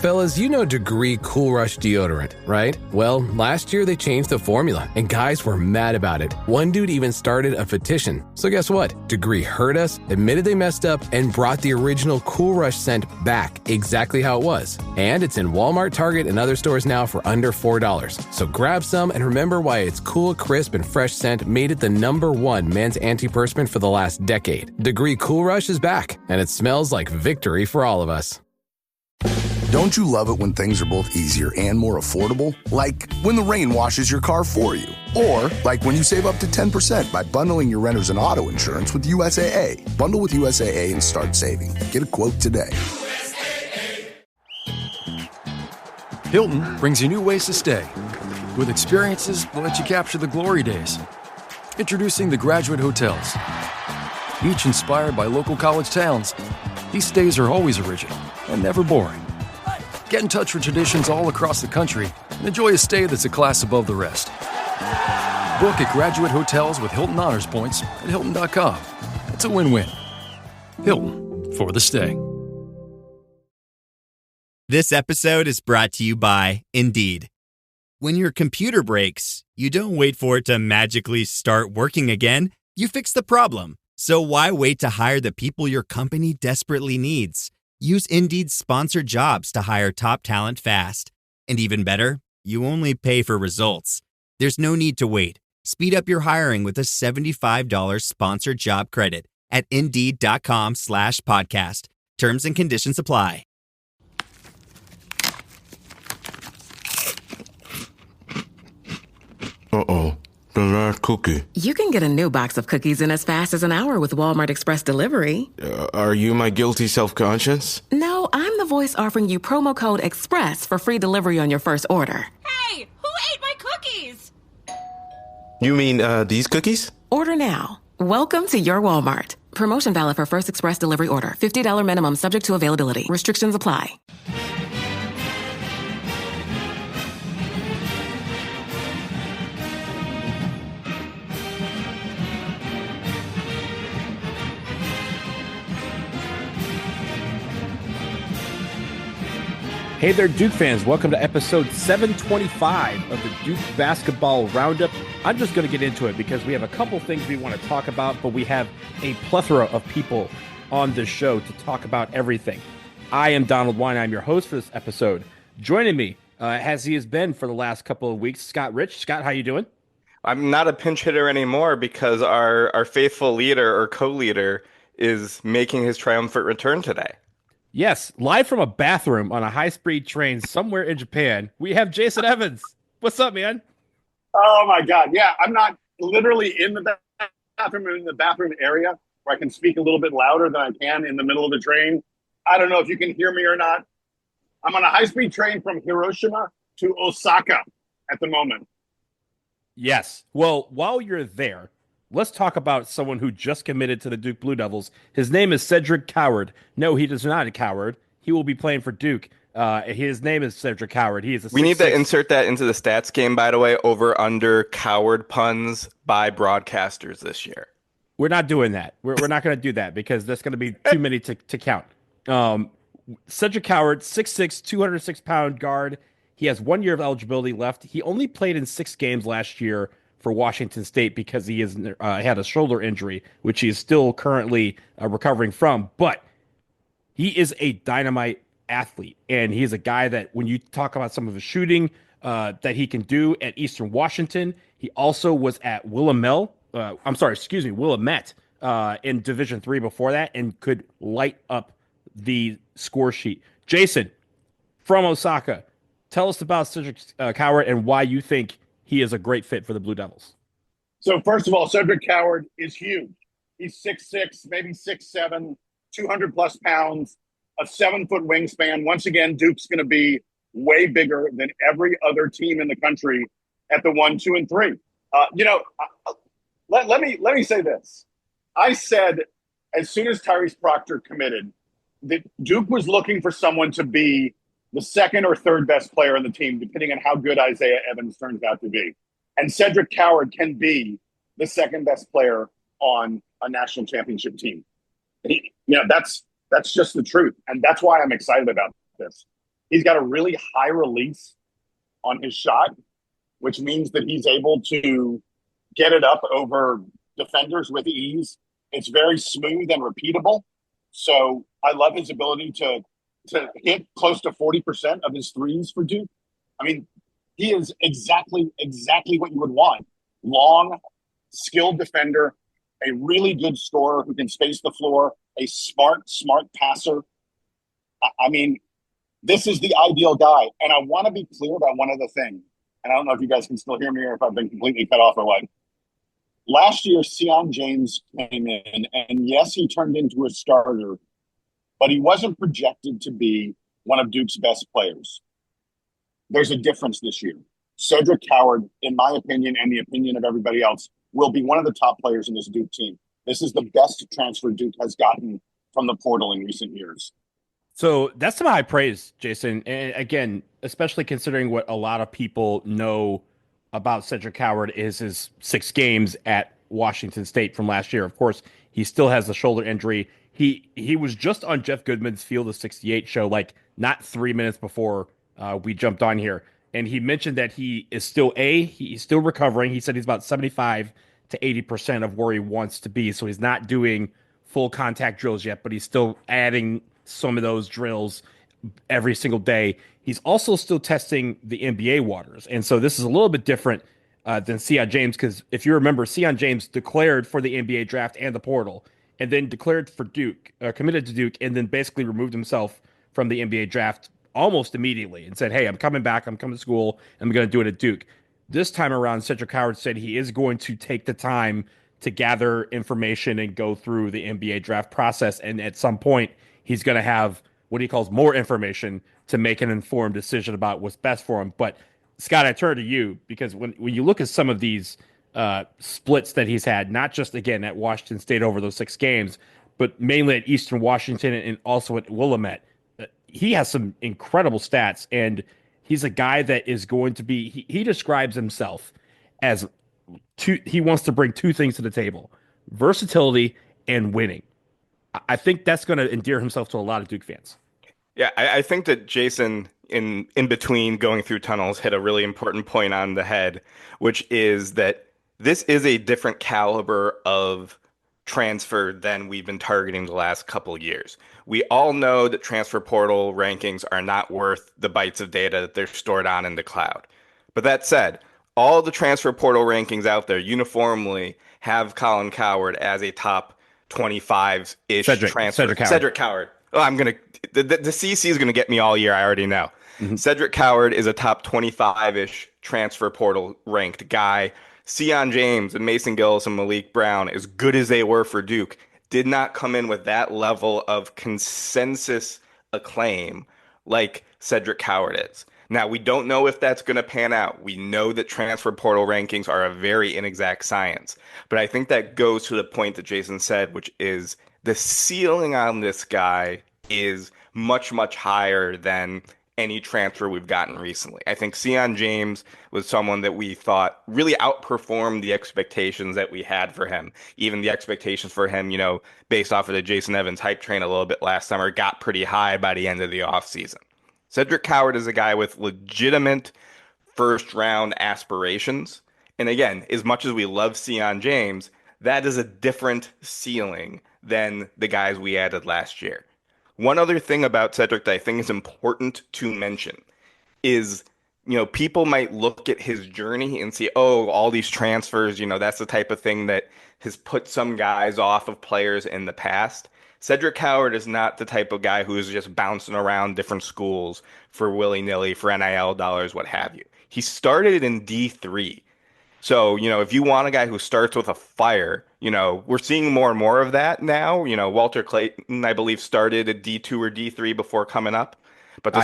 Fellas, you know Degree Cool Rush deodorant, right? Well, last year they changed the formula, and guys were mad about it. One dude even started a petition. So guess what? Degree heard us, admitted they messed up, and brought the original Cool Rush scent back exactly how it was. And it's in Walmart, Target, and other stores now for under $4. So grab some and remember why its cool, crisp, and fresh scent made it the #1 men's antiperspirant for the last decade. Degree Cool Rush is back, and it smells like victory for all of us. Don't you love it when things are both easier and more affordable? Like when the rain washes your car for you. Or like when you save up to 10% by bundling your renters and auto insurance with USAA. Bundle with USAA and start saving. Get a quote today. Hilton brings you new ways to stay. With experiences that let you capture the glory days. Introducing the Graduate Hotels. Each inspired by local college towns, these stays are always original and never boring. Get in touch with traditions all across the country and enjoy a stay that's a class above the rest. Book at Graduate Hotels with Hilton Honors Points at Hilton.com. It's a win-win. Hilton, for the stay. This episode is brought to you by Indeed. When your computer breaks, you don't wait for it to magically start working again. You fix the problem. So why wait to hire the people your company desperately needs? Use Indeed's sponsored jobs to hire top talent fast. And even better, you only pay for results. There's no need to wait. Speed up your hiring with a $75 sponsored job credit at Indeed.com/podcast. Terms and conditions apply. Uh-oh. The last cookie. You can get a new box of cookies in as fast as an hour with Walmart Express Delivery. Are you my guilty self-conscience? No, I'm the voice offering you promo code EXPRESS for free delivery on your first order. Hey, who ate my cookies? You mean, these cookies? Order now. Welcome to your Walmart. Promotion valid for first express delivery order. $50 minimum subject to availability. Restrictions apply. Hey there, Duke fans. Welcome to episode 725 of the Duke Basketball Roundup. I'm just going to get into it because we have a couple things we want to talk about, but we have a plethora of people on this show to talk about everything. I am Donald Wine. I'm your host for this episode. Joining me, as he has been for the last couple of weeks, Scott Rich. Scott, how you doing? I'm not a pinch hitter anymore because our faithful leader or co-leader is making his triumphant return today. Yes, live from a bathroom on a high-speed train somewhere in Japan, we have Jason Evans. What's up, man? Oh, my God. Yeah, I'm not literally in the bathroom. I'm in the bathroom area where I can speak a little bit louder than I can in the middle of the train. I don't know if you can hear me or not. I'm on a high-speed train from Hiroshima to Osaka at the moment. Yes. Well, while you're there, let's talk about someone who just committed to the Duke Blue Devils. His name is Cedric Coward. No, he is not a coward. He will be playing for Duke. His name is Cedric Coward. He is a We need to insert that into the stats game, by the way, over under coward puns by broadcasters this year. We're not doing that. We're not going to do that because that's going to be too many to count. Cedric Coward, 6'6", 206-pound guard. He has 1 year of eligibility left. He only played in 6 games last year for Washington State because he is had a shoulder injury, which he is still currently recovering from. But he is a dynamite athlete, and he is a guy that when you talk about some of the shooting that he can do at Eastern Washington, he also was at Willamette in Division III before that and could light up the score sheet. Jason, from Osaka, tell us about Cedric Coward and why you think he is a great fit for the Blue Devils. So first of all, Cedric Coward is huge. He's 6'6", maybe 6'7", 200-plus pounds, a 7-foot wingspan. Once again, Duke's going to be way bigger than every other team in the country at the 1, 2, and 3. Let me say this. I said as soon as Tyrese Proctor committed that Duke was looking for someone to be the second or third best player on the team, depending on how good Isaiah Evans turns out to be. And Cedric Coward can be the second best player on a national championship team. That's just the truth. And that's why I'm excited about this. He's got a really high release on his shot, which means that he's able to get it up over defenders with ease. It's very smooth and repeatable. So I love his ability to hit close to 40% of his threes for Duke. I mean, he is exactly what you would want. Long, skilled defender, a really good scorer who can space the floor, a smart passer. I mean, this is the ideal guy. And I want to be clear about one other thing. And I don't know if you guys can still hear me or if I've been completely cut off or what. Last year, Sion James came in, and yes, he turned into a starter, but he wasn't projected to be one of Duke's best players. There's a difference this year. Cedric Coward, in my opinion, and the opinion of everybody else, will be one of the top players in this Duke team. This is the best transfer Duke has gotten from the portal in recent years. So that's some high praise, Jason. And again, especially considering what a lot of people know about Cedric Coward is his 6 games at Washington State from last year. Of course, he still has the shoulder injury. He was just on Jeff Goodman's Field of 68 show, like not 3 minutes before we jumped on here. And he mentioned that he is still he's still recovering. He said he's about 75 to 80% of where he wants to be. So he's not doing full contact drills yet, but he's still adding some of those drills every single day. He's also still testing the NBA waters. And so this is a little bit different than Sion James, because if you remember, Sion James declared for the NBA draft and the portal, and then declared for Duke, committed to Duke, and then basically removed himself from the NBA draft almost immediately and said, hey, I'm coming back. I'm coming to school. I'm going to do it at Duke. This time around, Cedric Coward said he is going to take the time to gather information and go through the NBA draft process. And at some point, he's going to have what he calls more information to make an informed decision about what's best for him. But Scott, I turn to you, because when you look at some of these splits that he's had, not just, again, at Washington State over those 6 games, but mainly at Eastern Washington and also at Willamette, he has some incredible stats. And he's a guy that is going to be, he describes himself as he wants to bring 2 things to the table: versatility and winning. I think that's going to endear himself to a lot of Duke fans. Yeah, I think that Jason, in between going through tunnels, hit a really important point on the head, which is that this is a different caliber of transfer than we've been targeting the last couple of years. We all know that transfer portal rankings are not worth the bytes of data that they're stored on in the cloud. But that said, all the transfer portal rankings out there uniformly have Colin Coward as a top 25-ish transfer. Cedric Coward. Oh, the CC is gonna get me all year. I already know. Mm-hmm. Cedric Coward is a top 25-ish transfer portal ranked guy. Sion James and Mason Gillis and Malik Brown, as good as they were for Duke, did not come in with that level of consensus acclaim like Cedric Coward is. Now, we don't know if that's going to pan out. We know that transfer portal rankings are a very inexact science. But I think that goes to the point that Jason said, which is the ceiling on this guy is much, much higher than any transfer we've gotten recently. I think Sion James was someone that we thought really outperformed the expectations that we had for him. Even the expectations for him, based off of the Jason Evans hype train a little bit last summer, got pretty high by the end of the offseason. Cedric Coward is a guy with legitimate first-round aspirations. And again, as much as we love Sion James, that is a different ceiling than the guys we added last year. One other thing about Cedric that I think is important to mention is, people might look at his journey and see, oh, all these transfers, that's the type of thing that has put some guys off of players in the past. Cedric Coward is not the type of guy who is just bouncing around different schools for willy-nilly, for NIL dollars, what have you. He started in D3. So, if you want a guy who starts with a fire, we're seeing more and more of that now. Walter Clayton, I believe, started at D2 or D3 before coming up. But the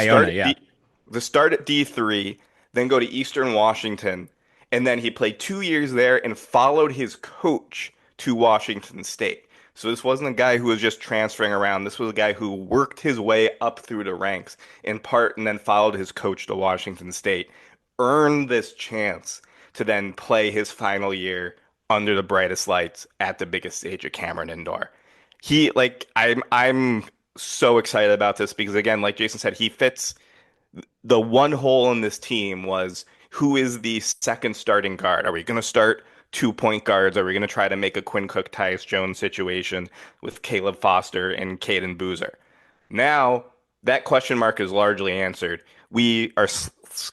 start at D3, then go to Eastern Washington, and then he played 2 years there and followed his coach to Washington State. So this wasn't a guy who was just transferring around. This was a guy who worked his way up through the ranks in part and then followed his coach to Washington State, earned this chance to then play his final year under the brightest lights at the biggest stage at Cameron Indoor. I'm so excited about this because, again, like Jason said, he fits The one hole in this team was who is the second starting guard? Are we going to start 2 point guards? Are we going to try to make a Quinn Cook, Tyus Jones situation with Caleb Foster and Caden Boozer? Now that question mark is largely answered. We are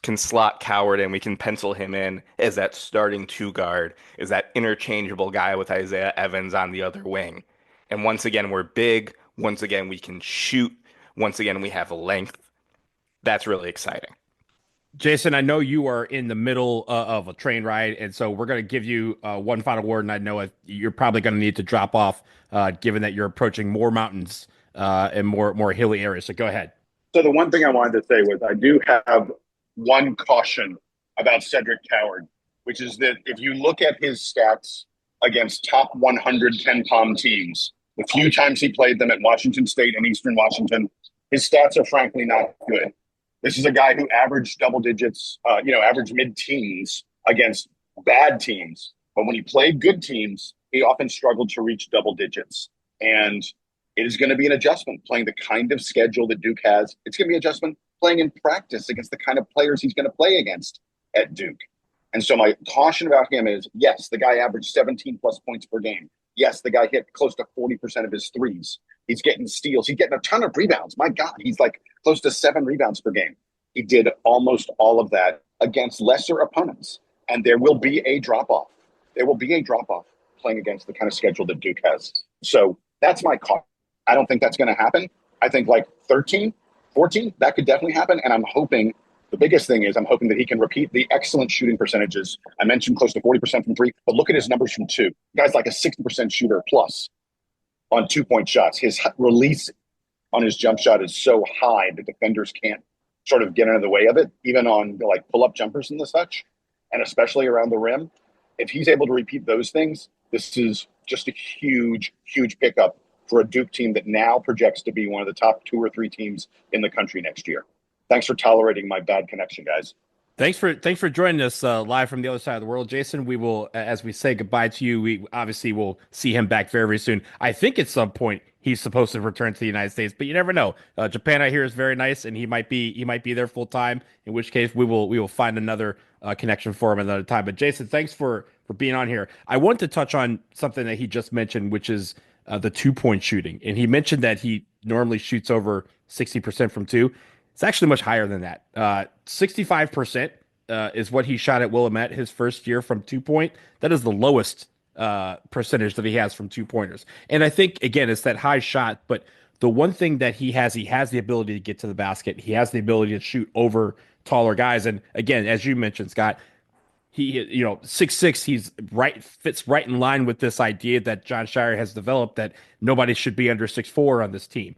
can slot Coward and we can pencil him in as that starting two guard, as that interchangeable guy with Isaiah Evans on the other wing. And once again, we're big. Once again, we can shoot. Once again, we have length. That's really exciting. Jason, I know you are in the middle of a train ride, and so we're going to give you one final word, and I know you're probably going to need to drop off, given that you're approaching more mountains and more hilly areas. So go ahead. So the one thing I wanted to say was I do have one caution about Cedric Coward, which is that if you look at his stats against top 100 KenPom teams, the few times he played them at Washington State and Eastern Washington, his stats are frankly not good. This is a guy who averaged double digits, averaged mid-teens against bad teams. But when he played good teams, he often struggled to reach double digits. And it is going to be an adjustment playing the kind of schedule that Duke has. It's going to be an adjustment playing in practice against the kind of players he's going to play against at Duke. And so my caution about him is, yes, the guy averaged 17 plus points per game. Yes, the guy hit close to 40% of his threes. He's getting steals. He's getting a ton of rebounds. My God, he's like close to 7 rebounds per game. He did almost all of that against lesser opponents. And there will be a drop-off. There will be a drop-off playing against the kind of schedule that Duke has. So that's my caution. I don't think that's going to happen. I think like 13, 14, that could definitely happen. And I'm hoping, the biggest thing is I'm hoping that he can repeat the excellent shooting percentages. I mentioned close to 40% from 3, but look at his numbers from 2. The guy's like a 60% shooter plus on 2-point shots. His release on his jump shot is so high that defenders can't sort of get into the way of it, even on like pull-up jumpers and the such, and especially around the rim. If he's able to repeat those things, this is just a huge, huge pickup for a Duke team that now projects to be one of the top 2 or 3 teams in the country next year. Thanks for tolerating my bad connection, guys. Thanks for joining us live from the other side of the world, Jason. We will, as we say goodbye to you, we obviously will see him back very, very soon. I think at some point he's supposed to return to the United States, but you never know. Japan, I hear, is very nice, and he might be there full time. In which case, we will find another connection for him another time. But Jason, thanks for being on here. I want to touch on something that he just mentioned, which is the 2-point shooting, and he mentioned that he normally shoots over 60% from 2. It's actually much higher than that. 65% is what he shot at Willamette his first year from 2-point. That is the lowest percentage that he has from 2-pointers. And I think, again, it's that high shot. But the one thing that he has the ability to get to the basket. He has the ability to shoot over taller guys. And again, as you mentioned, Scott, he 6'6", fits right in line with this idea that John Shire has developed, that nobody should be under 6'4" on this team,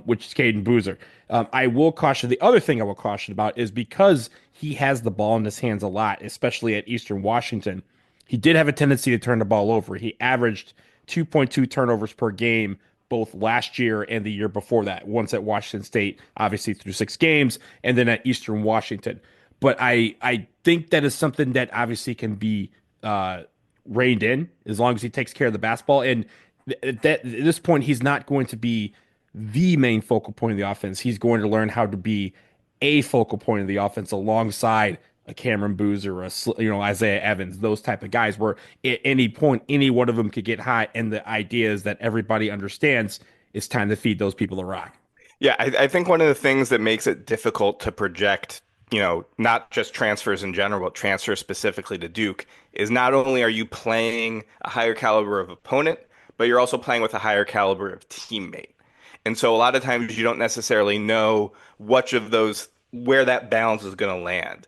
which is Caden Boozer. I will caution, the other thing I will caution about is because he has the ball in his hands a lot, especially at Eastern Washington, he did have a tendency to turn the ball over. He averaged 2.2 turnovers per game both last year and the year before that, once at Washington State, obviously through 6 games, and then at Eastern Washington. But I think that is something that obviously can be reined in as long as he takes care of the basketball. And at this point, he's not going to be the main focal point of the offense. He's going to learn how to be a focal point of the offense alongside a Cameron Boozer or Isaiah Evans, those type of guys, where at any point, any one of them could get hot. And the idea is that everybody understands it's time to feed those people the rock. Yeah, I think one of the things that makes it difficult to project, not just transfers in general, but transfers specifically to Duke, is not only are you playing a higher caliber of opponent, but you're also playing with a higher caliber of teammate. And so a lot of times you don't necessarily know which of those, where that balance is going to land.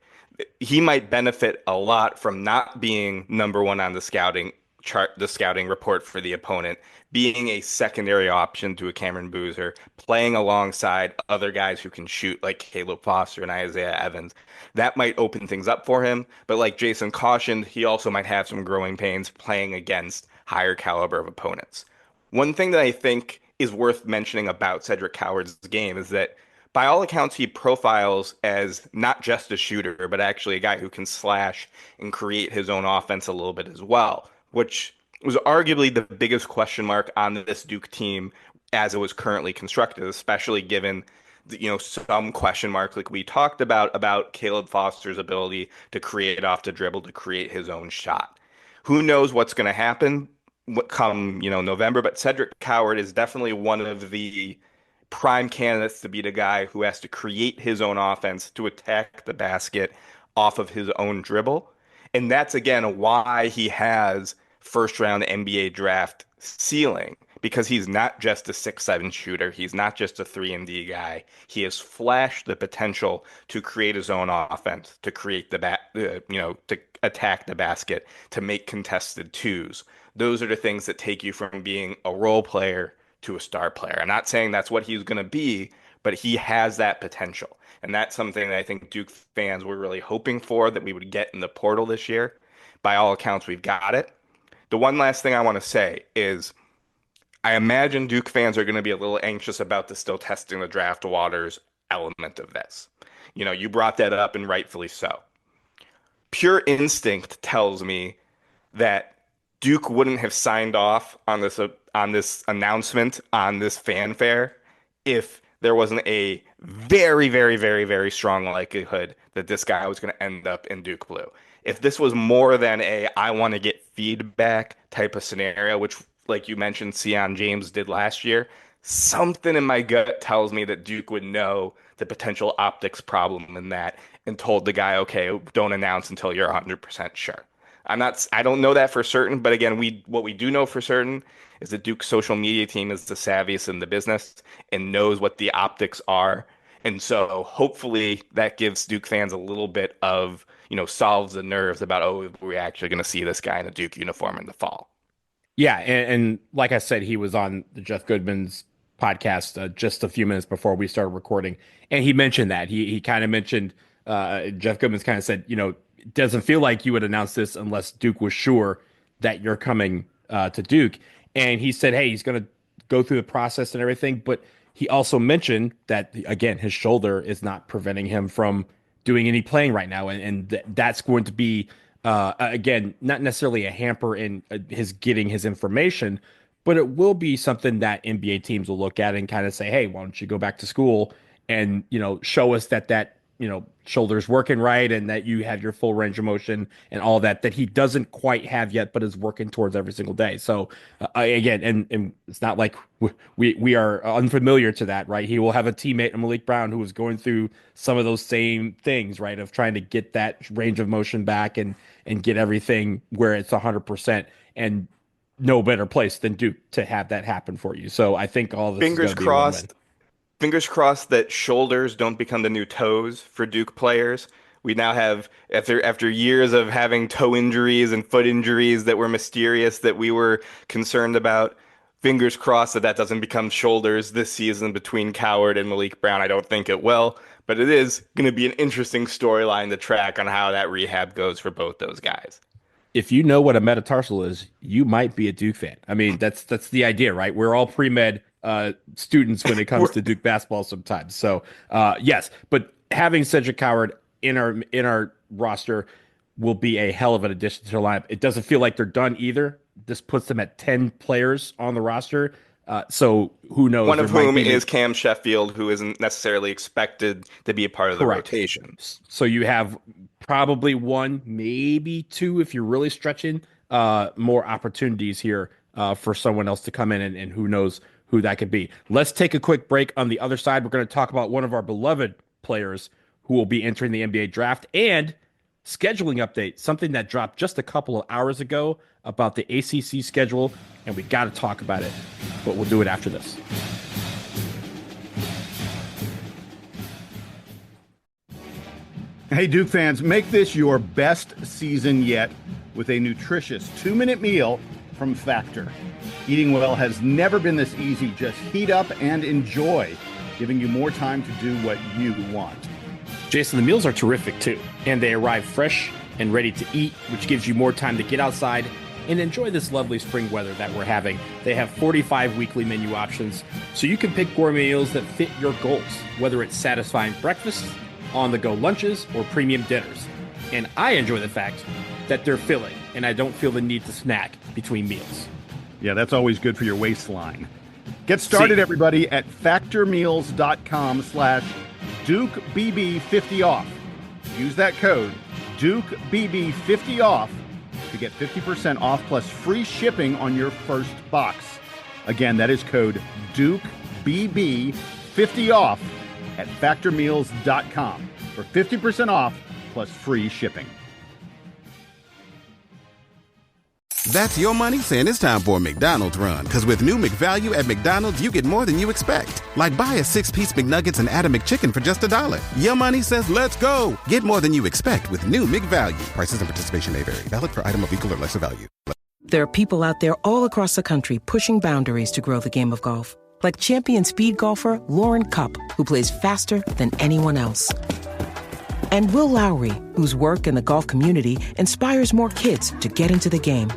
He might benefit a lot from not being number 1 on the scouting chart, the scouting report for the opponent, being a secondary option to a Cameron Boozer, playing alongside other guys who can shoot like Caleb Foster and Isaiah Evans. That might open things up for him. But like Jason cautioned, he also might have some growing pains playing against higher caliber of opponents. One thing that I think is worth mentioning about Cedric Coward's game is that by all accounts, he profiles as not just a shooter, but actually a guy who can slash and create his own offense a little bit as well, which was arguably the biggest question mark on this Duke team as it was currently constructed, especially given some question marks like we talked about Caleb Foster's ability to create off the dribble, to create his own shot. Who knows what's going to happen come November? But Cedric Coward is definitely one of the prime candidates to be the guy who has to create his own offense to attack the basket off of his own dribble. And that's, again, why he has first round NBA draft ceiling, because he's not just a 6'7" shooter. He's not just a 3-and-D guy. He has flashed the potential to create his own offense, to create to attack the basket, to make contested twos. Those are the things that take you from being a role player to a star player. I'm not saying that's what he's going to be, but he has that potential. And that's something that I think Duke fans were really hoping for, that we would get in the portal this year. By all accounts, we've got it. The one last thing I want to say is I imagine Duke fans are going to be a little anxious about the still testing the draft waters element of this. You brought that up, and rightfully so. Pure instinct tells me that Duke wouldn't have signed off on this announcement, on this fanfare, if there wasn't a very, very, very, very strong likelihood that this guy was going to end up in Duke Blue. If this was more than I want to get feedback type of scenario, which, like you mentioned, Sion James did last year, something in my gut tells me that Duke would know the potential optics problem in that and told the guy, okay, don't announce until you're 100% sure. I don't know that for certain, but again, what we do know for certain is that Duke's social media team is the savviest in the business and knows what the optics are. And so hopefully that gives Duke fans a little bit of, solves the nerves about, we're actually going to see this guy in a Duke uniform in the fall. Yeah. And like I said, he was on the Jeff Goodman's podcast just a few minutes before we started recording. And he mentioned that. He kind of mentioned, Jeff Goodman's kind of said, it doesn't feel like you would announce this unless Duke was sure that you're coming to Duke. And he said, hey, he's going to go through the process and everything. But he also mentioned that, again, his shoulder is not preventing him from doing any playing right now. And that's going to be, again, not necessarily a hamper in his getting his information, but it will be something that NBA teams will look at and kind of say, hey, why don't you go back to school and, show us that shoulder's working right and that you have your full range of motion and all that he doesn't quite have yet, but is working towards every single day. So again, and it's not like we are unfamiliar to that, right? He will have a teammate, Malik Brown, who is going through some of those same things, right? Of trying to get that range of motion back and get everything where it's 100%, and no better place than Duke to have that happen for you. So I think all this Fingers is crossed. Fingers crossed that shoulders don't become the new toes for Duke players. We now have, after years of having toe injuries and foot injuries that were mysterious, that we were concerned about, fingers crossed that doesn't become shoulders this season between Coward and Malik Brown. I don't think it will, but it is going to be an interesting storyline to track on how that rehab goes for both those guys. If you know what a metatarsal is, you might be a Duke fan. I mean, that's the idea, right? We're all pre-med students when it comes to Duke basketball sometimes. So yes, but having Cedric Coward in our roster will be a hell of an addition to the lineup. It doesn't feel like they're done either. This puts them at 10 players on the roster. So who knows? One of whom is Cam Sheffield, who isn't necessarily expected to be a part of the rotation. So you have probably one, maybe two, if you're really stretching, more opportunities here for someone else to come in, and who knows who that could be. Let's take a quick break. On the other side, we're going to talk about one of our beloved players who will be entering the NBA draft, and scheduling update, something that dropped just a couple of hours ago about the ACC schedule, and we got to talk about it, but we'll do it after this. Hey, Duke fans, make this your best season yet with a nutritious 2-minute meal from Factor. Eating well has never been this easy. Just heat up and enjoy, giving you more time to do what you want. Jason, the meals are terrific too, and they arrive fresh and ready to eat, which gives you more time to get outside and enjoy this lovely spring weather that we're having. They have 45 weekly menu options, so you can pick gourmet meals that fit your goals, whether it's satisfying breakfasts, on-the-go lunches, or premium dinners. And I enjoy the fact that they're filling, and I don't feel the need to snack between meals. Yeah, that's always good for your waistline. Get started, everybody, at factormeals.com/DukeBB50off. Use that code DukeBB50off to get 50% off plus free shipping on your first box. Again, that is code DukeBB50off at factormeals.com for 50% off plus free shipping. That's your money saying it's time for a McDonald's run. Because with new McValue at McDonald's, you get more than you expect. Like buy a 6-piece McNuggets and add a McChicken for just $1. Your money says let's go. Get more than you expect with new McValue. Prices and participation may vary. Valid for item of equal or lesser value. There are people out there all across the country pushing boundaries to grow the game of golf. Like champion speed golfer Lauren Cupp, who plays faster than anyone else. And Will Lowry, whose work in the golf community inspires more kids to get into the game.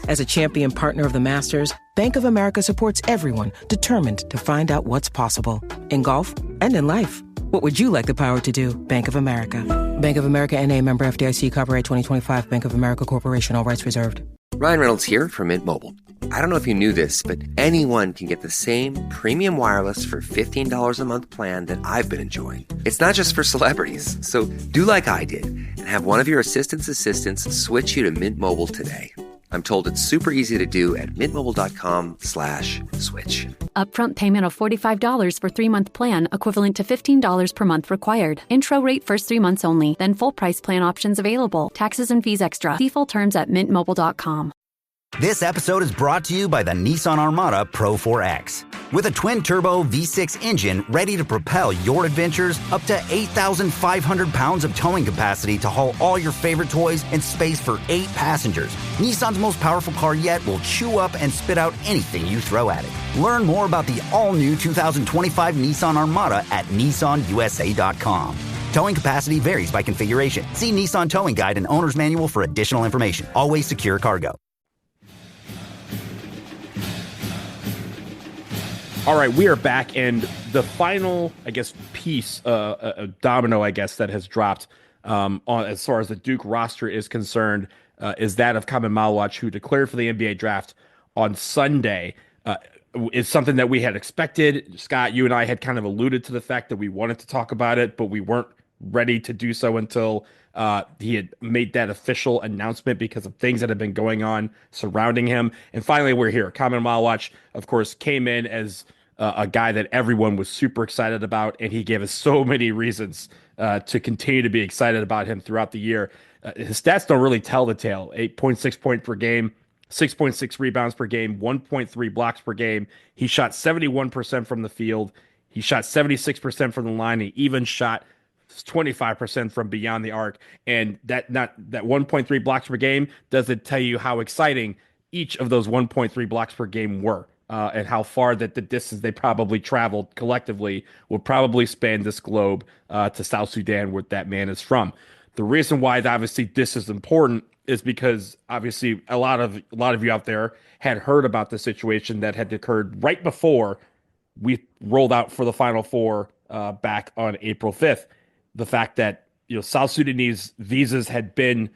As a champion partner of the Masters, Bank of America supports everyone determined to find out what's possible in golf and in life. What would you like the power to do? Bank of America. Bank of America NA, member FDIC, copyright 2025, Bank of America Corporation, all rights reserved. Ryan Reynolds here from Mint Mobile. I don't know if you knew this, but anyone can get the same premium wireless for $15 a month plan that I've been enjoying. It's not just for celebrities. So do like I did and have one of your assistants switch you to Mint Mobile today. I'm told it's super easy to do at mintmobile.com/switch. Upfront payment of $45 for 3-month plan, equivalent to $15 per month required. Intro rate first 3 months only, then full price plan options available. Taxes and fees extra. See full terms at mintmobile.com. This episode is brought to you by the Nissan Armada Pro 4X. With a twin-turbo V6 engine ready to propel your adventures, up to 8,500 pounds of towing capacity to haul all your favorite toys and space for 8 passengers. Nissan's most powerful car yet will chew up and spit out anything you throw at it. Learn more about the all-new 2025 Nissan Armada at nissanusa.com. Towing capacity varies by configuration. See Nissan Towing Guide and Owner's Manual for additional information. Always secure cargo. All right, we are back, and the final, I guess, piece, a domino, I guess, that has dropped on as far as the Duke roster is concerned, is that of Khaman Maluach, who declared for the NBA draft on Sunday. It's something that we had expected. Scott, you and I had kind of alluded to the fact that we wanted to talk about it, but we weren't ready to do so until he had made that official announcement because of things that have been going on surrounding him. And finally, we're here. Khaman Maluach, of course, came in as a guy that everyone was super excited about, and he gave us so many reasons to continue to be excited about him throughout the year. His stats don't really tell the tale. 8.6 points per game, 6.6 rebounds per game, 1.3 blocks per game. He shot 71% from the field. He shot 76% from the line. He even shot 25% from beyond the arc. And that 1.3 blocks per game doesn't tell you how exciting each of those 1.3 blocks per game were. And how far that the distance they probably traveled collectively would probably span this globe to South Sudan, where that man is from. The reason why obviously this is important is because obviously a lot of you out there had heard about the situation that had occurred right before we rolled out for the Final Four back on April 5th. The fact that South Sudanese visas had been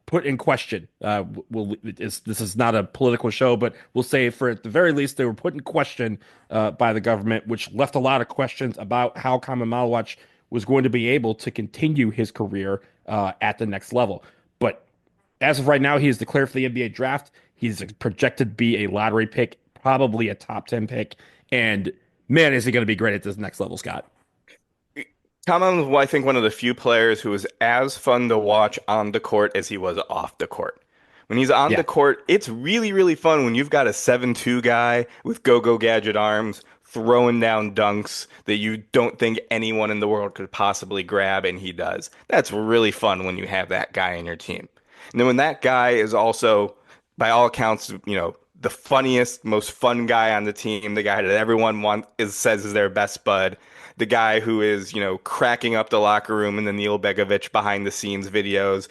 put in question. This is not a political show, but we'll say for at the very least, they were put in question by the government, which left a lot of questions about how Khaman Maluach was going to be able to continue his career at the next level. But as of right now, he is declared for the NBA draft. He's projected to be a lottery pick, probably a top 10 pick. And man, is he going to be great at this next level, Scott. Khaman was, I think, one of the few players who was as fun to watch on the court as he was off the court. When he's on the court, it's really, really fun when you've got a 7'2" guy with go-go gadget arms throwing down dunks that you don't think anyone in the world could possibly grab, and he does. That's really fun when you have that guy in your team. And then when that guy is also, by all accounts, the funniest, most fun guy on the team, the guy that everyone says is their best bud, the guy who is, cracking up the locker room in the Neil Begovic behind the scenes videos,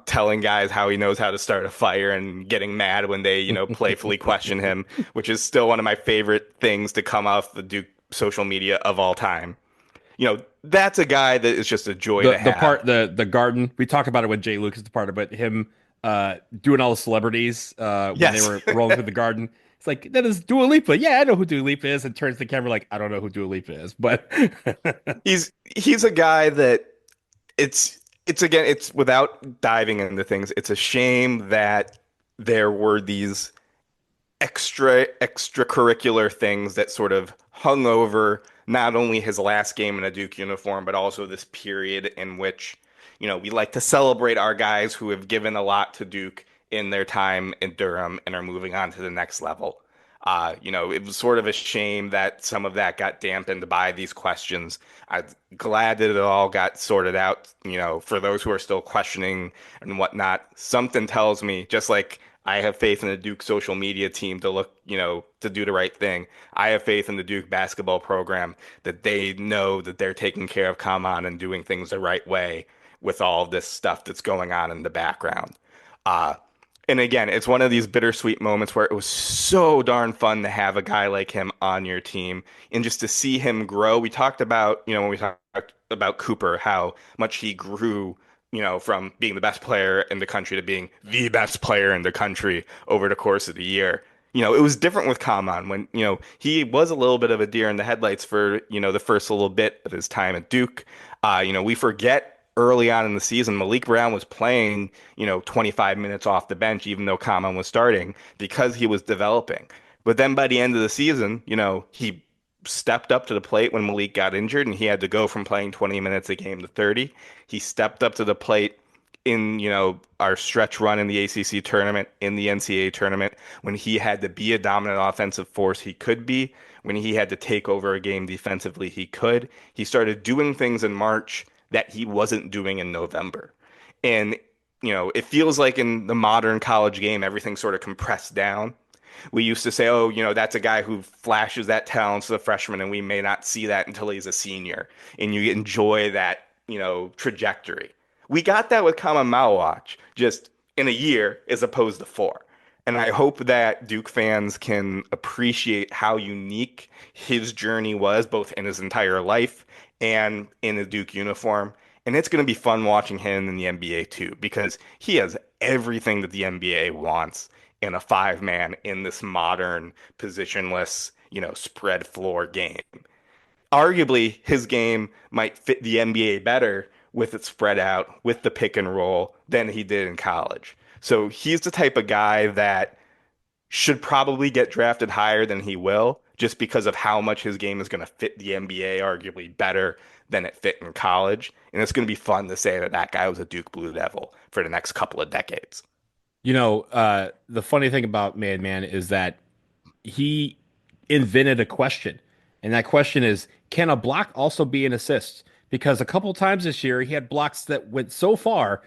telling guys how he knows how to start a fire and getting mad when they, playfully question him, which is still one of my favorite things to come off the Duke social media of all time. That's a guy that is just a joy to have. The garden, we talked about it when Jay Lucas departed, but him doing all the celebrities when they were rolling through the garden. It's like, that is Dua Lipa. Yeah, I know who Dua Lipa is, and turns to the camera like, I don't know who Dua Lipa is, but He's a guy that it's again, it's without diving into things, it's a shame that there were these extracurricular things that sort of hung over not only his last game in a Duke uniform, but also this period in which, we like to celebrate our guys who have given a lot to Duke in their time in Durham and are moving on to the next level. It was sort of a shame that some of that got dampened by these questions. I'm glad that it all got sorted out, for those who are still questioning and whatnot. Something tells me, just like I have faith in the Duke social media team to look, to do the right thing. I have faith in the Duke basketball program that they know that they're taking care of Khaman and doing things the right way with all of this stuff that's going on in the background. And again, it's one of these bittersweet moments where it was so darn fun to have a guy like him on your team and just to see him grow. We talked about, when we talked about Cooper, how much he grew, from being the best player in the country to being the best player in the country over the course of the year. It was different with Khaman when, he was a little bit of a deer in the headlights for, the first little bit of his time at Duke. We forget early on in the season, Malik Brown was playing, 25 minutes off the bench, even though Khaman was starting, because he was developing. But then by the end of the season, he stepped up to the plate when Malik got injured and he had to go from playing 20 minutes a game to 30. He stepped up to the plate in, our stretch run in the ACC tournament, in the NCAA tournament, when he had to be a dominant offensive force, he could be. When he had to take over a game defensively, he could. He started doing things in March that he wasn't doing in November. And, it feels like in the modern college game, everything's sort of compressed down. We used to say, oh, that's a guy who flashes that talent to the freshman, and we may not see that until he's a senior. And you enjoy that, trajectory. We got that with Khaman Maluach, just in a year as opposed to 4. And I hope that Duke fans can appreciate how unique his journey was, both in his entire life and in a Duke uniform. And it's going to be fun watching him in the NBA too, because he has everything that the NBA wants in a 5-man in this modern positionless, spread floor game. Arguably, his game might fit the NBA better with it spread out, with the pick and roll, than he did in college. So he's the type of guy that should probably get drafted higher than he will, just because of how much his game is going to fit the NBA arguably better than it fit in college. And it's going to be fun to say that that guy was a Duke Blue Devil for the next couple of decades. The funny thing about Man is that he invented a question. And that question is, can a block also be an assist? Because a couple times this year, he had blocks that went so far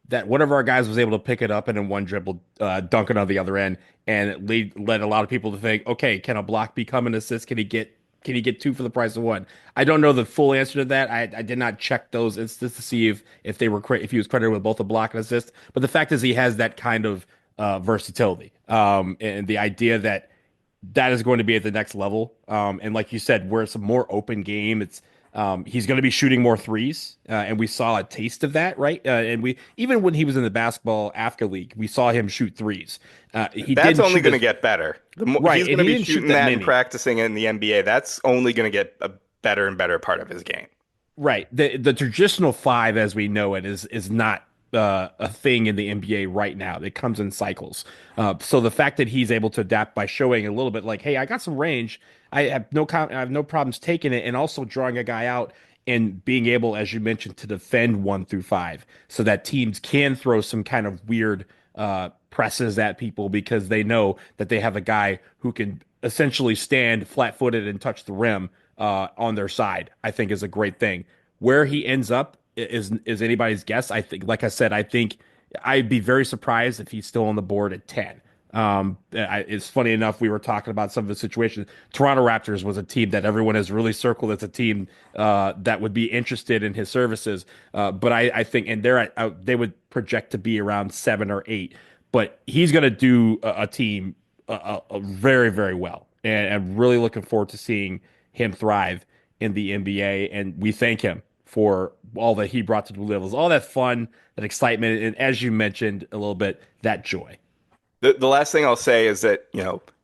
that one of our guys was able to pick it up and in one dribble dunk it on the other end. And it led a lot of people to think, okay, can a block become an assist? Can he get 2 for the price of 1? I don't know the full answer to that. I did not check those instances to see if he was credited with both a block and assist. But the fact is he has that kind of versatility. And the idea that is going to be at the next level. And like you said, where it's a more open game, he's going to be shooting more threes, and we saw a taste of that, right? And we even when he was in the basketball after league, we saw him shoot threes. That's only going to get better. Right, he's going to be shooting that and practicing in the NBA. That's only going to get a better and better part of his game. Right. The traditional 5, as we know it, is not a thing in the NBA right now. It comes in cycles. So the fact that he's able to adapt by showing a little bit like, hey, I got some range. I have no problems taking it, and also drawing a guy out and being able, as you mentioned, to defend 1 through 5, so that teams can throw some kind of weird presses at people because they know that they have a guy who can essentially stand flat-footed and touch the rim on their side. I think is a great thing. Where he ends up is anybody's guess. I think, like I said, I'd be very surprised if he's still on the board at 10. It's funny enough, we were talking about some of the situations. Toronto Raptors was a team that everyone has really circled as a team that would be interested in his services. But I think, and they would project to be around 7 or 8. But he's going to do a team very, very well. And I'm really looking forward to seeing him thrive in the NBA. And we thank him for all that he brought to the levels, all that fun, that excitement, and as you mentioned a little bit, that joy. The last thing I'll say is that,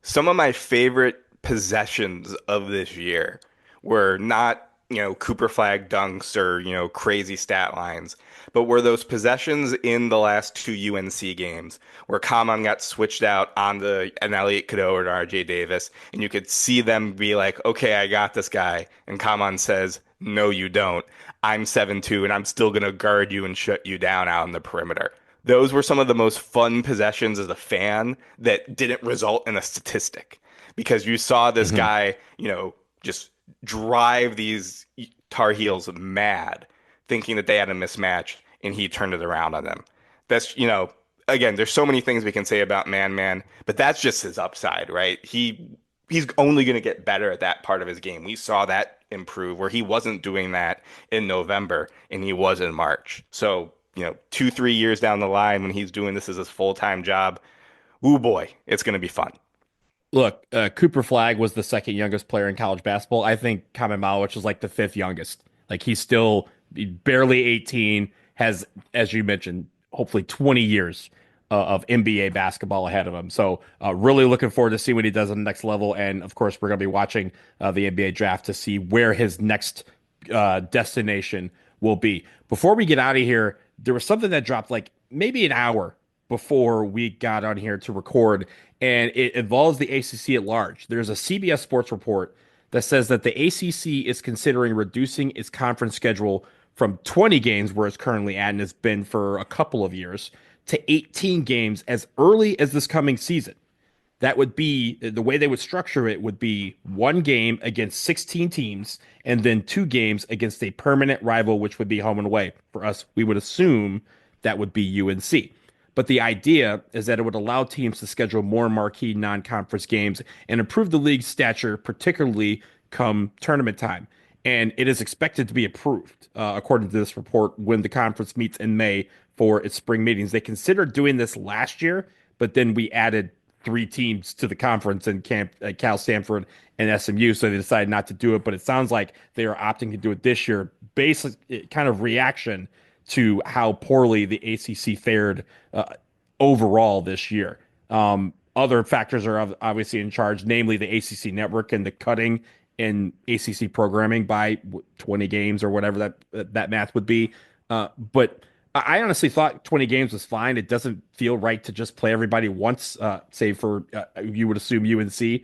Some of my favorite possessions of this year were not, Cooper flag dunks or, crazy stat lines, but were those possessions in the last two UNC games where Khaman got switched out onto an Elliot Cadeau or an RJ Davis, and you could see them be like, okay, I got this guy. And Khaman says, no, you don't. I'm 7'2", and I'm still going to guard you and shut you down out in the perimeter. Those were some of the most fun possessions as a fan that didn't result in a statistic because you saw this guy, just drive these Tar Heels mad, thinking that they had a mismatch, and he turned it around on them. That's, again, there's so many things we can say about Man, but that's just his upside, right? He's only going to get better at that part of his game. We saw that improve where he wasn't doing that in November and he was in March. So, 2-3 years down the line when he's doing this as his full-time job, ooh boy, it's going to be fun. Look, Cooper Flagg was the second youngest player in college basketball. I think Khaman Maluach was like the fifth youngest. Like he's still barely 18, has, as you mentioned, hopefully 20 years of NBA basketball ahead of him. So really looking forward to see what he does on the next level. And of course, we're going to be watching the NBA draft to see where his next destination will be. Before we get out of here, there was something that dropped like maybe an hour before we got on here to record, and it involves the ACC at large. There's a CBS Sports report that says that the ACC is considering reducing its conference schedule from 20 games, where it's currently at and has been for a couple of years, to 18 games as early as this coming season. That would be the way they would structure it would be one game against 16 teams and then 2 games against a permanent rival, which would be home and away. For us, we would assume that would be UNC. But the idea is that it would allow teams to schedule more marquee non-conference games and improve the league's stature, particularly come tournament time. And it is expected to be approved, according to this report, when the conference meets in May for its spring meetings. They considered doing this last year, but then we added 3 teams to the conference in Cal, Stanford, and SMU, so they decided not to do it. But it sounds like they are opting to do it this year, basically kind of reaction to how poorly the ACC fared overall this year. Other factors are obviously in charge, namely the ACC network and the cutting in ACC programming by 20 games or whatever that math would be. But I honestly thought 20 games was fine. It doesn't feel right to just play everybody once, save for you would assume UNC.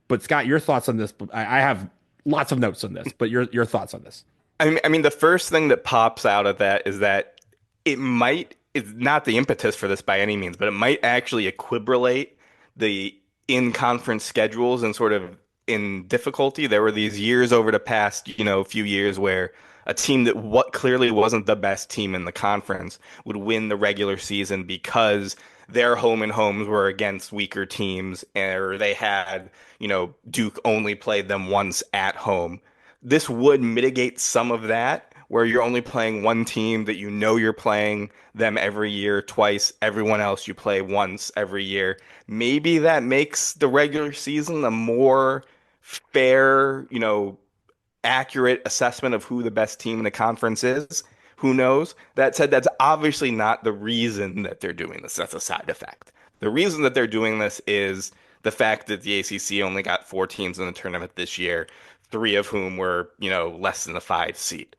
But Scott, your thoughts on this? I have lots of notes on this, but your thoughts on this? I mean, the first thing that pops out of that is that it's not the impetus for this by any means, but it might actually equibrate the in-conference schedules and sort of in difficulty. There were these years over the past, few years where a team that clearly wasn't the best team in the conference would win the regular season because their home and homes were against weaker teams, or they had, Duke only played them once at home. This would mitigate some of that, where you're only playing one team that you're playing them every year twice. Everyone else you play once every year. Maybe that makes the regular season a more fair, accurate assessment of who the best team in the conference is. Who knows? That said, that's obviously not the reason that they're doing this. That's a side effect. The reason that they're doing this is the fact that the ACC only got 4 teams in the tournament this year, 3 of whom were, less than the 5 seed.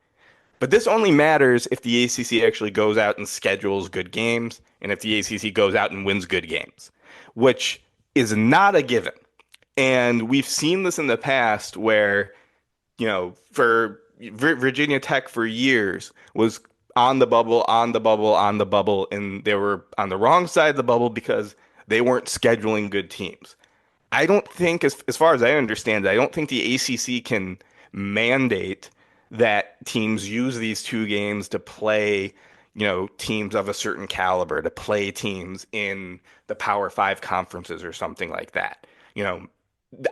But this only matters if the ACC actually goes out and schedules good games, and if the ACC goes out and wins good games, which is not a given. And we've seen this in the past where, for Virginia Tech for years was on the bubble, and they were on the wrong side of the bubble because they weren't scheduling good teams. I don't think, as far as I understand it, I don't think the ACC can mandate that teams use these 2 games to play, teams of a certain caliber, to play teams in the Power 5 conferences or something like that.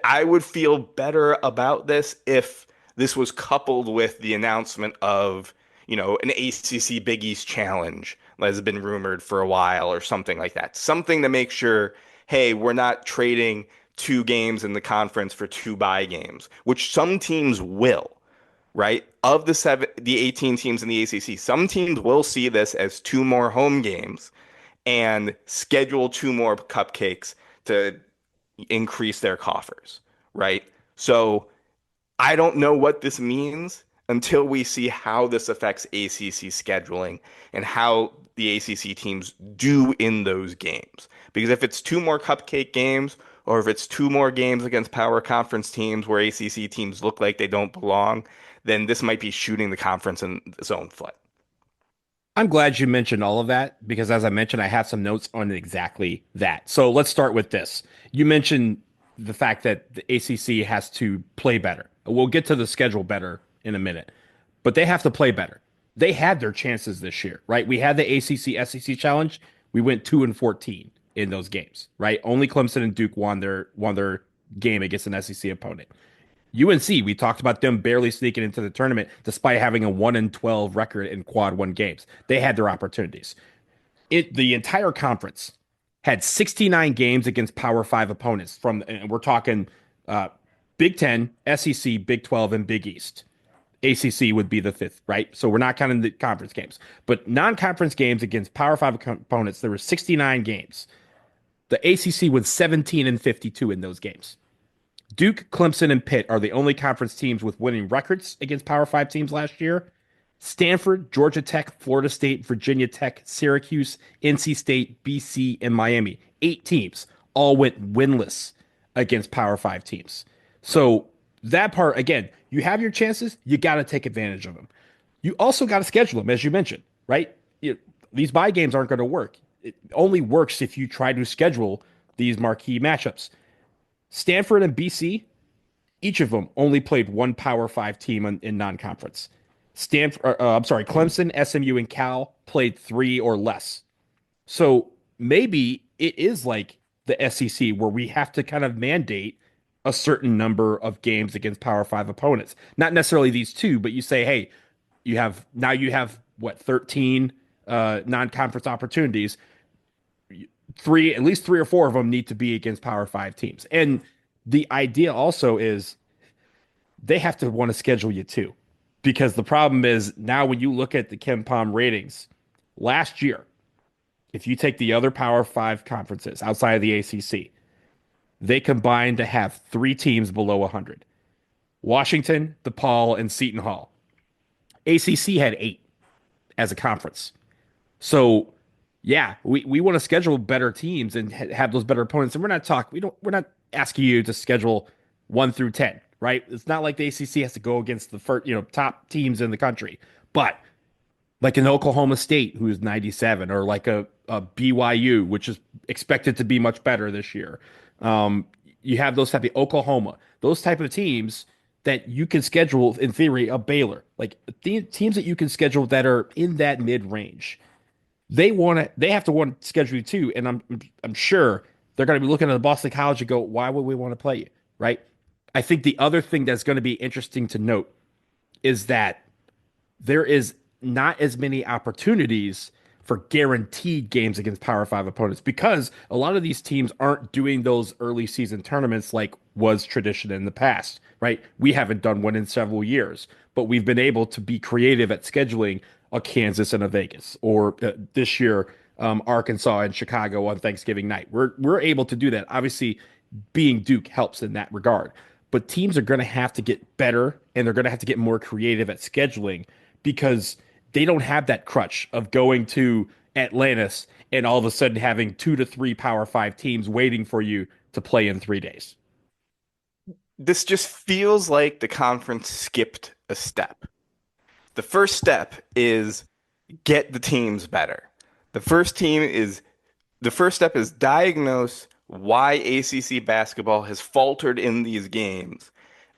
I would feel better about this if this was coupled with the announcement of, an ACC Big East Challenge that has been rumored for a while or something like that. Something to make sure, hey, we're not trading 2 games in the conference for 2 bye games, which some teams will, right? Of the 18 teams in the ACC, some teams will see this as 2 more home games and schedule 2 more cupcakes to, increase their coffers, right? So I don't know what this means until we see how this affects ACC scheduling and how the ACC teams do in those games. Because if it's two more cupcake games, or if it's two more games against power conference teams where ACC teams look like they don't belong, then this might be shooting the conference in its own foot. I'm glad you mentioned all of that because, as I mentioned, I have some notes on exactly that. So let's start with this. You mentioned the fact that the ACC has to play better. We'll get to the schedule better in a minute, but they have to play better. They had their chances this year, right? We had the ACC SEC challenge. We went 2-14 in those games, right? Only Clemson and Duke won their game against an SEC opponent. UNC, we talked about them barely sneaking into the tournament despite having a 1-12 record in quad one games. They had their opportunities. The entire conference had 69 games against Power 5 opponents and we're talking Big 10, SEC, Big 12, and Big East. ACC would be the fifth, right? So we're not counting the conference games. But non-conference games against Power 5 opponents, there were 69 games. The ACC won 17-52 in those games. Duke, Clemson, and Pitt are the only conference teams with winning records against Power 5 teams last year. Stanford, Georgia Tech, Florida State, Virginia Tech, Syracuse, NC State, BC, and Miami. 8 teams all went winless against Power 5 teams. So that part, again, you have your chances. You got to take advantage of them. You also got to schedule them, as you mentioned, right? These bye games aren't going to work. It only works if you try to schedule these marquee matchups. Stanford and BC, each of them only played one Power 5 team in non-conference. Clemson, SMU, and Cal played 3 or less. So maybe it is like the SEC where we have to kind of mandate a certain number of games against Power 5 opponents. Not necessarily these two, but you say, hey, you have 13 non-conference opportunities. At least 3 or 4 of them need to be against Power 5 teams. And the idea also is they have to want to schedule you too. Because the problem is now when you look at the KenPom ratings last year, if you take the other Power 5 conferences outside of the ACC, they combined to have 3 teams below 100. Washington, DePaul, and Seton Hall. ACC had 8 as a conference. So yeah, we want to schedule better teams and have those better opponents. And we're not asking you to schedule 1 through 10, right? It's not like the ACC has to go against the first, top teams in the country. But like an Oklahoma State, who's 97, or like a BYU, which is expected to be much better this year. You have those type of Oklahoma, those type of teams that you can schedule in theory, a Baylor, like teams that you can schedule that are in that mid range. They have to want to schedule you too, and I'm sure they're going to be looking at the Boston College and go, why would we want to play you, right? I think the other thing that's going to be interesting to note is that there is not as many opportunities for guaranteed games against Power 5 opponents because a lot of these teams aren't doing those early season tournaments like was tradition in the past, right? We haven't done one in several years, but we've been able to be creative at scheduling a Kansas and a Vegas, or this year, Arkansas and Chicago on Thanksgiving night. We're able to do that. Obviously, being Duke helps in that regard, but teams are going to have to get better and they're going to have to get more creative at scheduling because they don't have that crutch of going to Atlantis and all of a sudden having 2 to 3 Power 5 teams waiting for you to play in 3 days. This just feels like the conference skipped a step. The first step is get the teams better. The first step is diagnose why ACC basketball has faltered in these games.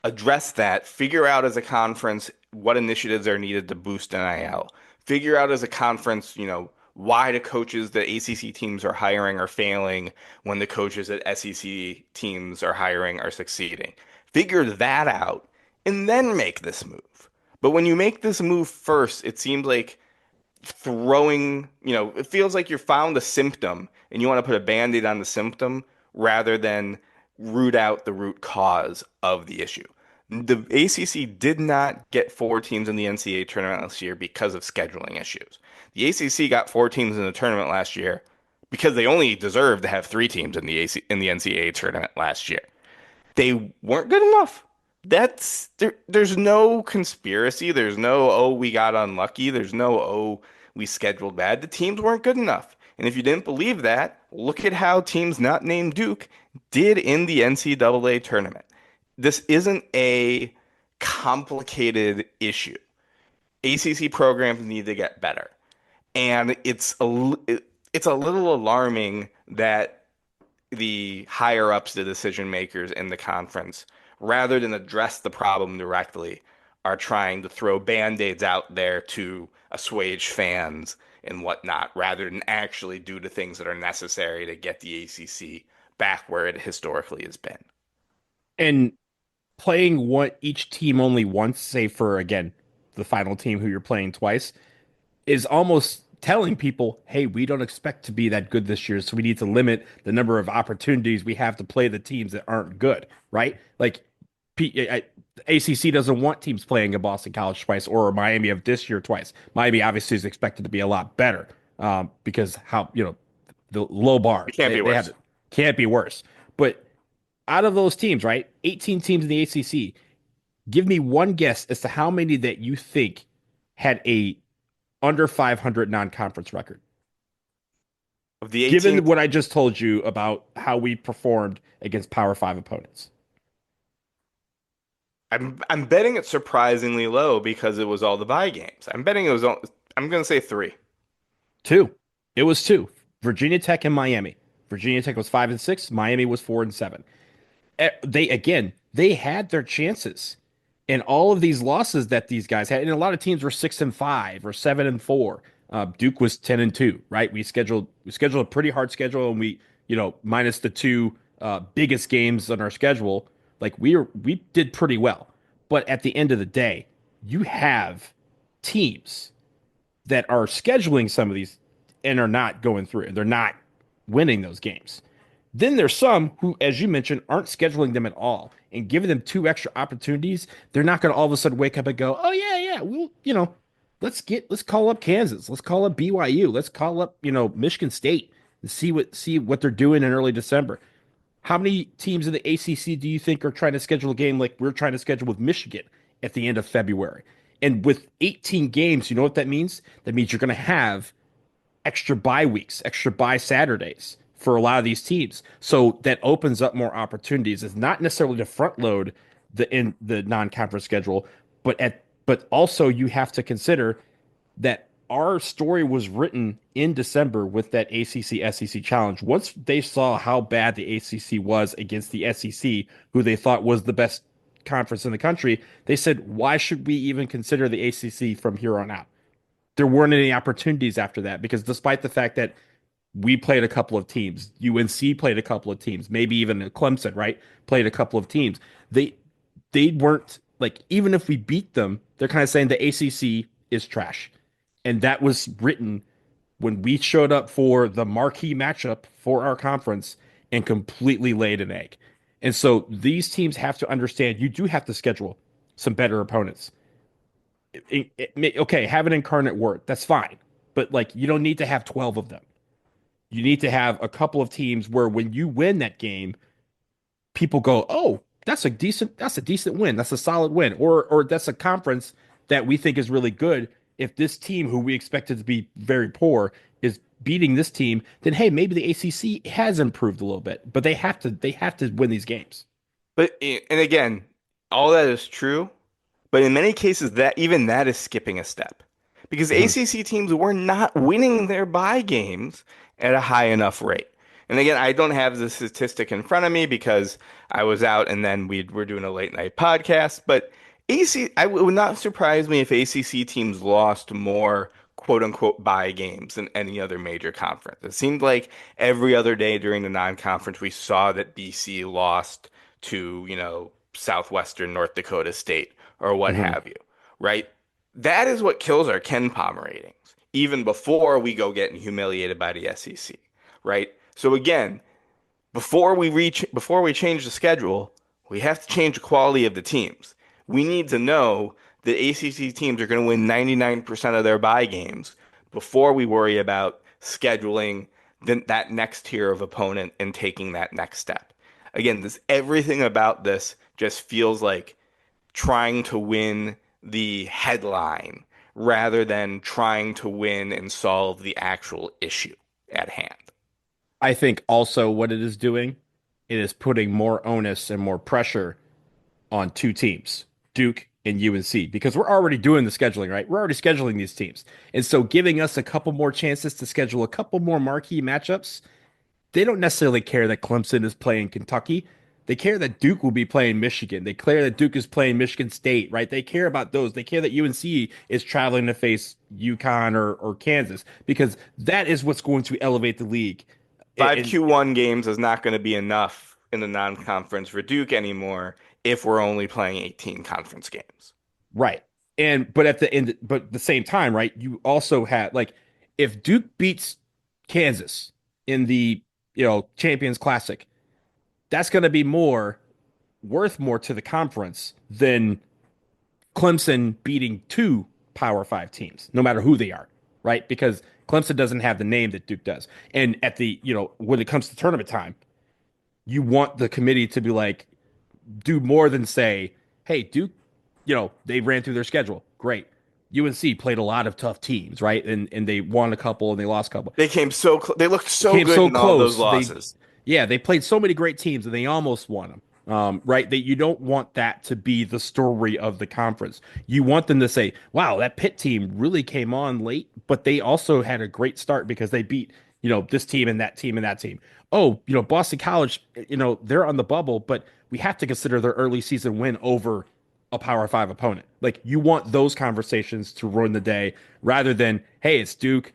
Address that, figure out as a conference what initiatives are needed to boost NIL. Figure out as a conference, why the coaches that ACC teams are hiring are failing when the coaches that SEC teams are hiring are succeeding. Figure that out and then make this move. But when you make this move first, it seems like it feels like you found a symptom and you want to put a Band-Aid on the symptom rather than root out the root cause of the issue. The ACC did not get 4 teams in the NCAA tournament last year because of scheduling issues. The ACC got 4 teams in the tournament last year because they only deserve to have 3 teams in the NCAA tournament last year. They weren't good enough. There's no conspiracy. There's no, oh, we got unlucky. There's no, oh, we scheduled bad. The teams weren't good enough. And if you didn't believe that, look at how teams not named Duke did in the NCAA tournament. This isn't a complicated issue. ACC programs need to get better. And it's a little alarming that the higher ups, the decision makers in the conference, rather than address the problem directly, are trying to throw band-aids out there to assuage fans and whatnot, rather than actually do the things that are necessary to get the ACC back where it historically has been. And playing each team only once, say for, again, the final team who you're playing twice, is almost telling people, hey, we don't expect to be that good this year, so we need to limit the number of opportunities we have to play the teams that aren't good, right? Like, ACC doesn't want teams playing at Boston College twice or Miami of this year twice. Miami obviously is expected to be a lot better because the low bar. It can't be worse. Can't be worse. But out of those teams, right, 18 teams in the ACC, give me one guess as to how many that you think had a under 500 non-conference record. Of the 18... Given what I just told you about how we performed against Power 5 opponents. I'm betting it's surprisingly low because it was all the bye games. I'm betting it was I'm going to say 3. 2. It was 2. Virginia Tech and Miami. Virginia Tech was 5-6. Miami was 4-7. They had their chances. And all of these losses that these guys had, and a lot of teams were 6-5 or 7-4. Duke was 10-2, right? We scheduled a pretty hard schedule, and we, minus the 2 biggest games on our schedule, like we did pretty well. But at the end of the day, you have teams that are scheduling some of these and are not going through, and they're not winning those games. Then there's some who, as you mentioned, aren't scheduling them at all and giving them 2 extra opportunities. They're not going to all of a sudden wake up and go, oh yeah, we'll, let's call up Kansas. Let's call up BYU. Let's call up, Michigan State and see what they're doing in early December. How many teams in the ACC do you think are trying to schedule a game like we're trying to schedule with Michigan at the end of February? And with 18 games, you know what that means? That means you're going to have extra bye weeks, extra bye Saturdays for a lot of these teams. So that opens up more opportunities. It's not necessarily to front load the non-conference schedule, but also you have to consider that our story was written in December with that ACC SEC challenge. Once they saw how bad the ACC was against the SEC, who they thought was the best conference in the country, they said, why should we even consider the ACC from here on out? There weren't any opportunities after that, because despite the fact that we played a couple of teams, UNC played a couple of teams, maybe even Clemson, right? Played a couple of teams. They weren't, like, even if we beat them, they're kind of saying the ACC is trash. And that was written when we showed up for the marquee matchup for our conference and completely laid an egg. And so these teams have to understand you do have to schedule some better opponents. Okay, have an incarnate word. That's fine. But, like, you don't need to have 12 of them. You need to have a couple of teams where when you win that game, people go, oh, that's a decent win. That's a solid win. Or that's a conference that we think is really good. If this team, who we expected to be very poor, is beating this team, then hey, maybe the ACC has improved a little bit. But they have to win these games. But, and again, all that is true, but in many cases that is skipping a step, because ACC teams were not winning their bye games at a high enough rate. And again, I don't have the statistic in front of me because I was out and then we're doing a late night podcast, but it would not surprise me if ACC teams lost more quote unquote bye games than any other major conference. It seemed like every other day during the non-conference, we saw that BC lost to, Southwestern North Dakota State or what have you, right? That is what kills our Ken Palm ratings, even before we go getting humiliated by the SEC, right? So again, before we change the schedule, we have to change the quality of the teams. We need to know that ACC teams are going to win 99% of their bye games before we worry about scheduling that next tier of opponent and taking that next step. Again, everything about this just feels like trying to win the headline rather than trying to win and solve the actual issue at hand. I think also what it is doing, it is putting more onus and more pressure on two teams, Duke and UNC, because we're already doing the scheduling, right? We're already scheduling these teams. And so giving us a couple more chances to schedule a couple more marquee matchups, they don't necessarily care that Clemson is playing Kentucky. They care that Duke will be playing Michigan. They care that Duke is playing Michigan State, right? They care about those. They care that UNC is traveling to face UConn or Kansas, because that is what's going to elevate the league. 5Q1 games is not going to be enough in the non-conference for Duke anymore if we're only playing 18 conference games. Right. But at the same time, right, you also had, like, if Duke beats Kansas in the, Champions Classic, that's going to be worth more to the conference than Clemson beating two Power 5 teams, no matter who they are, right? Because Clemson doesn't have the name that Duke does. And at when it comes to tournament time, you want the committee to be like, do more than say, hey, Duke, they ran through their schedule. Great. UNC played a lot of tough teams, right? And they won a couple and they lost a couple. They came they looked so good in all those losses. They played so many great teams and they almost won them. Right? That you don't want that to be the story of the conference. You want them to say, wow, that Pitt team really came on late, but they also had a great start because they beat, this team and that team and that team. Oh, Boston College, they're on the bubble, but we have to consider their early season win over a Power 5 opponent. Like, you want those conversations to ruin the day rather than, hey, it's Duke,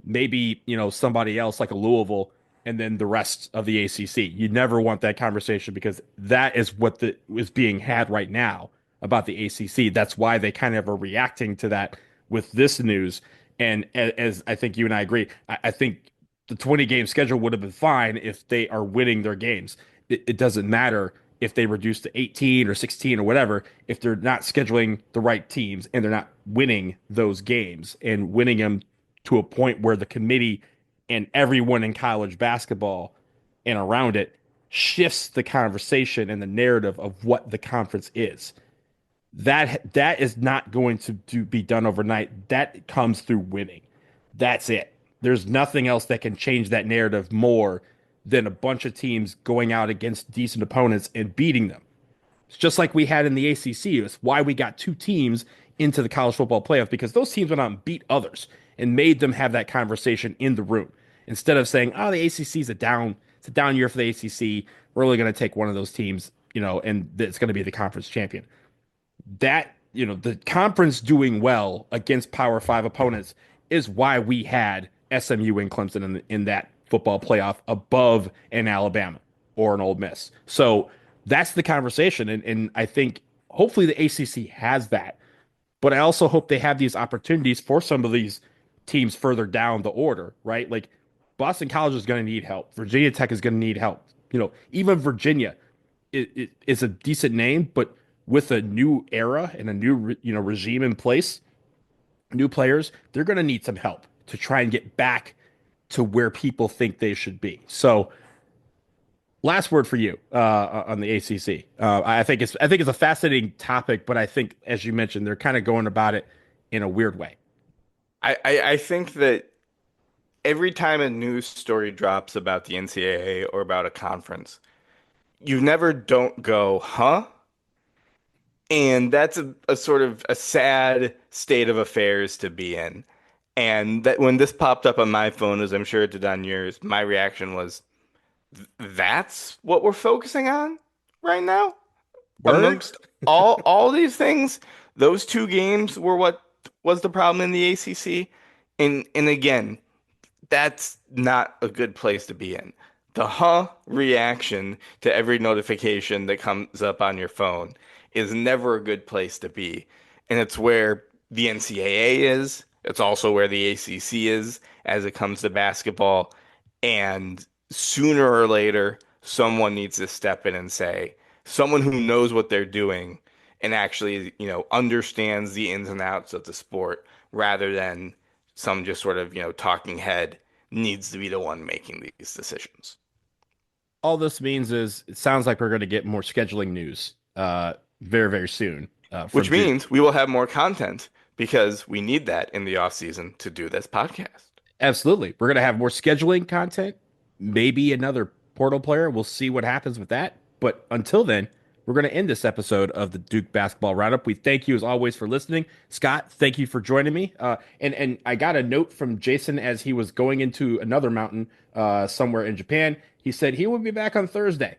maybe, somebody else like a Louisville, and then the rest of the ACC. You never want that conversation, because that is what is being had right now about the ACC. That's why they kind of are reacting to that with this news. And as I think you and I agree, I think the 20-game schedule would have been fine if they are winning their games. It doesn't matter if they reduce to 18 or 16 or whatever, if they're not scheduling the right teams and they're not winning those games and winning them to a point where the committee and everyone in college basketball and around it shifts the conversation and the narrative of what the conference is. That is not going to be done overnight. That comes through winning. That's it. There's nothing else that can change that narrative more than a bunch of teams going out against decent opponents and beating them. It's just like we had in the ACC. It's why we got two teams into the college football playoff, because those teams went out and beat others and made them have that conversation in the room. Instead of saying, oh, the ACC is a down year for the ACC. We're only going to take one of those teams, and it's going to be the conference champion. That, the conference doing well against Power 5 opponents is why we had SMU and Clemson in that football playoff above an Alabama or an Ole Miss. So that's the conversation. And I think hopefully the ACC has that. But I also hope they have these opportunities for some of these teams further down the order, right? Like, Boston College is going to need help. Virginia Tech is going to need help. Even Virginia is a decent name, but with a new era and a new regime in place, new players, they're going to need some help to try and get back to where people think they should be. So, last word for you on the ACC. I think it's a fascinating topic, but I think, as you mentioned, they're kind of going about it in a weird way. I think that every time a news story drops about the NCAA or about a conference, you never don't go, huh? And that's a sort of a sad state of affairs to be in. And that when this popped up on my phone, as I'm sure it did on yours, my reaction was, that's what we're focusing on right now? Word? Amongst all these things, those two games were what was the problem in the ACC. And again, that's not a good place to be in. The reaction to every notification that comes up on your phone is never a good place to be. And it's where the NCAA is. It's also where the ACC is as it comes to basketball. And sooner or later, someone needs to step in and say, someone who knows what they're doing and actually, understands the ins and outs of the sport, rather than some just sort of, talking head needs to be the one making these decisions. All this means is it sounds like we're going to get more scheduling news very, very soon. Which means we will have more content because we need that in the off season to do this podcast. Absolutely. We're going to have more scheduling content, maybe another portal player. We'll see what happens with that. But until then, we're going to end this episode of the Duke Basketball Roundup. We thank you as always for listening. Scott, thank you for joining me. And I got a note from Jason as he was going into another mountain somewhere in Japan. He said he will be back on Thursday.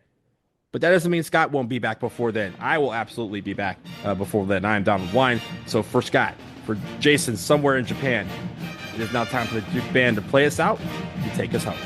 But that doesn't mean Scott won't be back before then. I will absolutely be back before then. I am Donald Wine. So for Scott, for Jason somewhere in Japan, it is now time for the Duke Band to play us out and take us home.